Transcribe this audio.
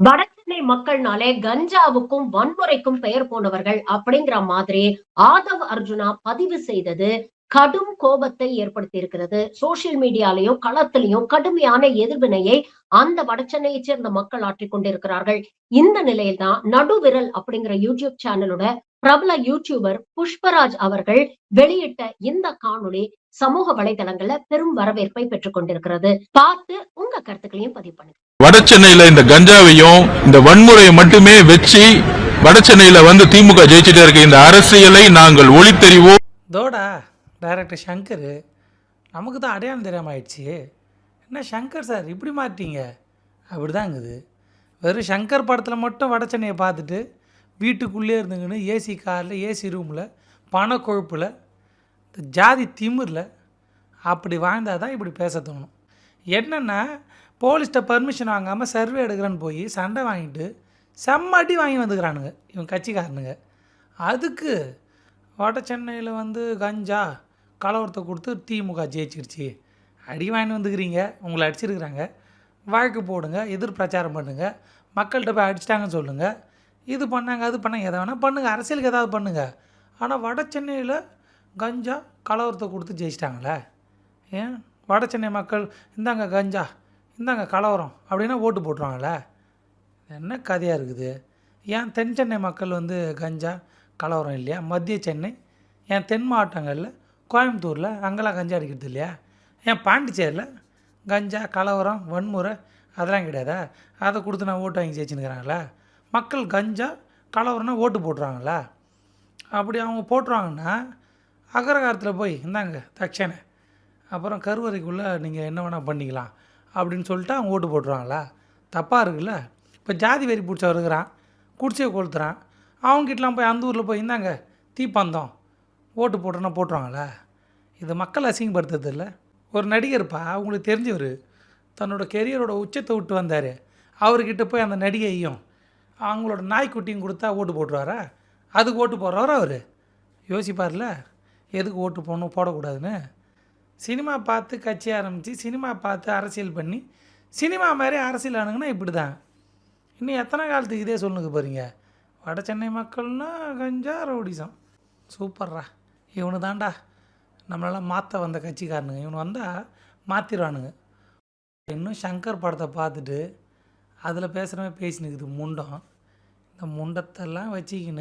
வடசென்னை மக்கள்னாலே கஞ்சாவுக்கும் வன்முறைக்கும் பெயர் போனவர்கள் அப்படிங்கிற மாதிரி ஆதவ் அர்ஜுனா பதிவு செய்தது கடும் கோபத்தை ஏற்படுத்தி இருக்கிறது. சோசியல் மீடியாலையும் களத்திலையும் கடுமையான எதிர்வினையை அந்த வடசென்னையைச் சேர்ந்த மக்கள் ஆற்றிக் கொண்டிருக்கிறார்கள். இந்த நிலையில்தான் நடுவிரல் அப்படிங்கிற யூடியூப் சேனலோட பிரபல யூடியூபர் புஷ்பராஜ் அவர்கள் வெளியிட்ட இந்த காணொளி சமூக வலைதளங்கள்ல பெரும் வரவேற்பை பெற்றுக் கொண்டிருக்கிறது. பார்த்து உங்க கருத்துக்களையும் பதிவு பண்ணுங்க. வட சென்னையில இந்த கஞ்சாவையும் இந்த வன்முறையை மட்டுமே வச்சு வட சென்னையில வந்து திமுக ஜெயிச்சுட்டே இருக்க இந்த அரசியலை நாங்கள் ஒளித்தெறிவோம். தோடா டைரக்டர் சங்கர் நமக்கு தான் அடையாளம் தெரியாமல் ஆயிடுச்சு. என்ன சங்கர் சார் இப்படி மாட்டீங்க? அப்படி தாங்குது. வெறும் சங்கர் படத்தில் மட்டும் வட சென்னையை பார்த்துட்டு வீட்டுக்குள்ளே இருந்துங்கன்னு ஏசி காரில் ஏசி ரூமில் பணக்கொழுப்பில் இந்த ஜாதி திமிரில் அப்படி வாழ்ந்தால் தான் இப்படி பேச தோணும். என்னென்னா போலீஸ்கிட்ட பர்மிஷன் வாங்காமல் சர்வே எடுக்கிறேன்னு போய் சண்டை வாங்கிட்டு செம்மடி வாங்கி வந்துக்கிறானுங்க இவங்க கட்சிக்காரனுங்க. அதுக்கு வட சென்னையில் வந்து கஞ்சா கலவரத்தை கொடுத்து திமுக ஜெயிச்சிருச்சு அடி வாங்கி வந்துக்கிறீங்க. உங்களை அடிச்சிருக்கிறாங்க, வழக்கு போடுங்க, எதிர் பிரச்சாரம் பண்ணுங்கள், மக்கள்கிட்ட போய் அடிச்சிட்டாங்கன்னு சொல்லுங்கள், இது பண்ணாங்க அது பண்ணாங்க, எதை வேணால் பண்ணுங்கள், அரசியலுக்கு ஏதாவது பண்ணுங்கள். ஆனால் வட சென்னையில் கஞ்சா கலவரத்தை கொடுத்து ஜெயிச்சிட்டாங்களே. ஏன் வட சென்னை மக்கள் இந்தாங்க கஞ்சா இந்தாங்க கலவரம் அப்படின்னா ஓட்டு போட்டுருவாங்களே? என்ன கதையாக இருக்குது? ஏன் தென் சென்னை மக்கள் வந்து கஞ்சா கலவரம் இல்லையா? மத்திய சென்னை ஏன் தென் மாவட்டங்களில் கோயம்புத்தூரில் அங்கெல்லாம் கஞ்சா அடிக்கிறது இல்லையா? ஏன் பாண்டிச்சேரியில் கஞ்சா கலவரம் வன்முறை அதெல்லாம் கிடையாதா? அதை கொடுத்து நான் ஓட்டு வாங்கி ஜெயிச்சுன்னுக்கிறாங்களா? மக்கள் கஞ்சா கலவரம்னா ஓட்டு போட்டுருவாங்களா? அப்படி அவங்க போட்டுருவாங்கன்னா அகரகாரத்தில் போய் இந்தாங்க தட்சணை அப்புறம் கருவறைக்குள்ளே நீங்கள் என்ன வேணால் பண்ணிக்கலாம் அப்படின்னு சொல்லிட்டு அவங்க ஓட்டு போட்டுருவாங்களா? தப்பாக இருக்குல்ல. இப்போ ஜாதி வெறி பிடிச்ச இருக்கிறான், குடிசையை கொளுத்துறான், அவங்ககிட்டலாம் போய் அந்த ஊரில் போய் இந்தாங்க தீப்பந்தம் ஓட்டு போட்டோன்னா போட்டுருவாங்களா? இது மக்கள் அசிங்கப்படுத்துறது இல்லை. ஒரு நடிகர்ப்பா அவங்களுக்கு தெரிஞ்சவர் தன்னோட கெரியரோட உச்சத்தை விட்டு வந்தார். அவர்கிட்ட போய் அந்த நடிகையும் அவங்களோட நாய்க்குட்டியும் கொடுத்தா ஓட்டு போட்டுருவாரா? அதுக்கு ஓட்டு போடுறவர் அவர் யோசிப்பார்ல எதுக்கு ஓட்டு போடணும் போடக்கூடாதுன்னு. சினிமா பார்த்து கட்சி ஆரம்பித்து சினிமா பார்த்து அரசியல் பண்ணி சினிமா மாதிரி அரசியல் ஆனுங்கன்னா இப்படி தான். இன்னும் எத்தனை காலத்துக்கு இதே சொல்லுங்க போகிறீங்க? வட சென்னை மக்கள்னா கஞ்சா ரவுடிசம் சூப்பர்ரா. இவனு தான்டா நம்மளெல்லாம் மாற்ற வந்த கட்சிக்காரனுங்க. இவனு வந்தால் மாற்றிடுவானுங்க. இன்னும் சங்கர் படத்தை பார்த்துட்டு அதில் பேசுகிறவன் பேசினுக்குது முண்டம். இந்த முண்டத்தெல்லாம் வச்சுக்கின்னு